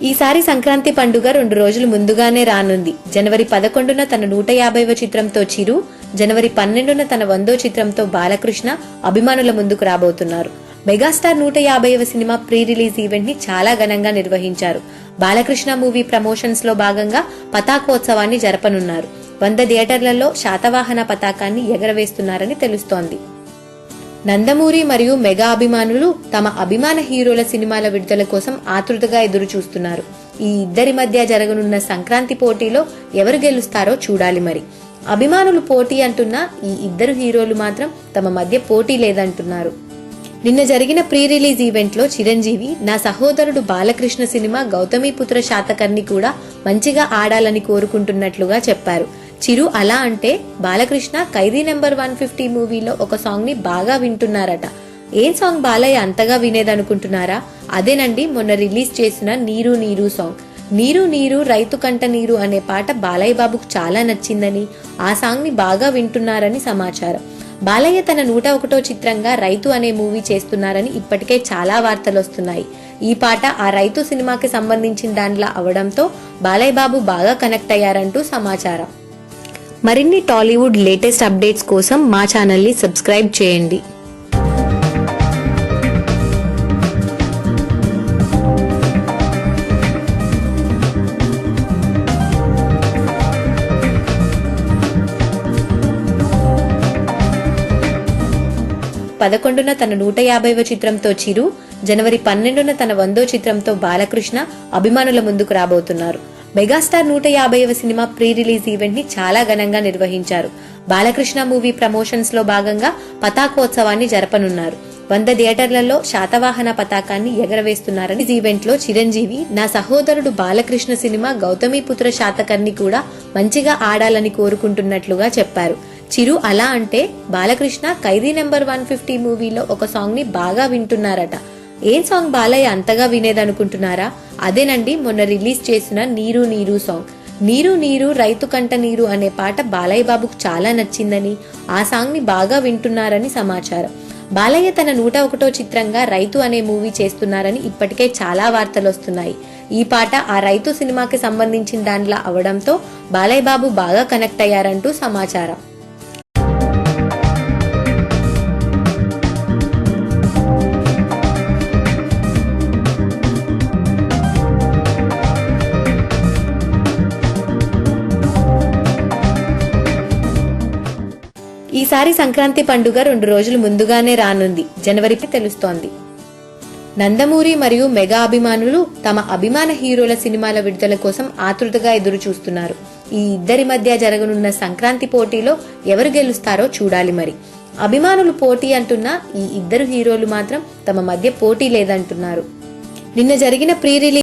ఈసారి సంక్రాంతి పండుగ 2 రోజులు ముందుగానే రానుంది. జనవరి 11న తన 150వ చిత్రంతో చిరు, జనవరి 12న తన 100వ చిత్రంతో బాలకృష్ణ అభిమానుల ముందుకు రాబోతున్నారు. మెగాస్టార్ 150వ సినిమా ప్రీ రిలీజ్ ఈవెంట్ ని చాలా ఘనంగా నిర్వహించారు. బాలకృష్ణ మూవీ ప్రమోషన్స్ లో భాగంగా పతాకోత్సవాన్ని జరపనున్నారు. 100 థియేటర్లలో శాతవాహన పతాకాన్ని ఎగరవేస్తున్నారని తెలుస్తోంది. నందమూరి మరియు మెగా అభిమానులు తమ అభిమాన హీరోల సినిమాల విడుదల కోసం ఆతృతగా ఎదురు చూస్తున్నారు. ఈ ఇద్దరి మధ్య జరగనున్న సంక్రాంతి పోటీలో ఎవరు గెలుస్తారో చూడాలి. మరి అభిమానులు పోటీ అంటున్నా ఈ ఇద్దరు హీరోలు మాత్రం తమ మధ్య పోటీ లేదంటున్నారు. నిన్న జరిగిన ప్రీ రిలీజ్ ఈవెంట్ లో చిరంజీవి నా సహోదరుడు బాలకృష్ణ సినిమా గౌతమిపుత్ర శాతకర్ణి కూడా మంచిగా ఆడాలని కోరుకుంటున్నట్లుగా చెప్పారు. చిరు అలా అంటే బాలకృష్ణ ఖైదీ నెంబర్ 150 మూవీలో ఒక సాంగ్ ని బాగా వింటున్నారట. ఏం సాంగ్ బాలయ్య అంతగా వినేదనుకుంటున్నారా? అదేనండి మొన్న రిలీజ్ చేసిన నీరు నీరు సాంగ్. నీరు నీరు రైతు కంట నీరు అనే పాట బాలయ్య బాబుకు చాలా నచ్చిందని, ఆ సాంగ్ ని బాగా వింటున్నారని సమాచారం. బాలయ్య తన 101వ చిత్రంగా రైతు అనే మూవీ చేస్తున్నారని ఇప్పటికే చాలా వార్తలు వస్తున్నాయి. ఈ పాట ఆ రైతు సినిమాకి సంబంధించిన దానిలా అవడంతో బాలయ్య బాబు బాగా కనెక్ట్ అయ్యారంటూ సమాచారం. మరిన్ని టాలీవుడ్ లేటెస్ట్ అప్డేట్స్ కోసం మా ఛానల్ ని సబ్స్క్రైబ్ చేయండి. పదకొండున తన 150వ చిత్రంతో చిరు, జనవరి 12న తన 100వ చిత్రంతో బాలకృష్ణ అభిమానుల ముందుకు రాబోతున్నారు. మెగాస్టార్ 150వ సినిమా ప్రీ రిలీజ్ ఈవెంట్ ని చాలా ఘనంగా నిర్వహించారు. బాలకృష్ణ మూవీ ప్రమోషన్స్ లో భాగంగా పతాకోత్సవాన్ని జరపనున్నారు. 100 థియేటర్లలో శాతవాహన పతాకాన్ని ఎగరవేస్తున్నారని ఈవెంట్ లో చిరంజీవి నా సహోదరుడు బాలకృష్ణ సినిమా గౌతమిపుత్ర శాతకర్ణి కూడా మంచిగా ఆడాలని కోరుకుంటున్నట్లుగా చెప్పారు. చిరు అలా అంటే బాలకృష్ణ ఖైదీ నెంబర్ 150 మూవీలో ఒక సాంగ్ ని బాగా వింటున్నారట. ఏం సాంగ్ బాలయ్య అంతగా వినేదనుకుంటున్నారా? అదేనండి మొన్న రిలీజ్ చేసిన నీరు నీరు సాంగ్. నీరు నీరు రైతు కంట నీరు అనే పాట బాలయ్య బాబుకు చాలా నచ్చిందని, ఆ సాంగ్ ని బాగా వింటున్నారని సమాచారం. బాలయ్య తన 101వ చిత్రంగా రైతు అనే మూవీ చేస్తున్నారని ఇప్పటికే చాలా వార్తలు వస్తున్నాయి. ఈ పాట ఆ రైతు సినిమాకి సంబంధించిన దానిలా అవడంతో బాలయ్య బాబు బాగా కనెక్ట్ అయ్యారంటూ సమాచారం. ఈసారి సంక్రాంతి పండుగ 2 రోజులు ముందుగానే రానుంది. జనవరి తెలుస్తోంది. నందమూరి మరియు మెగా అభిమానులు తమ అభిమాన హీరోల సినిమాల విడుదల కోసం ఆతృతగా ఎదురు చూస్తున్నారు. ఈ ఇద్దరి మధ్య జరగనున్న సంక్రాంతి పోటీలో ఎవరు గెలుస్తారో చూడాలి. మరి అభిమానులు పోటీ అంటున్నా ఈ ఇద్దరు హీరోలు మాత్రం తమ మధ్య పోటీ లేదంటున్నారు. నిన్న జరిగిన ప్రీ రిలీజ్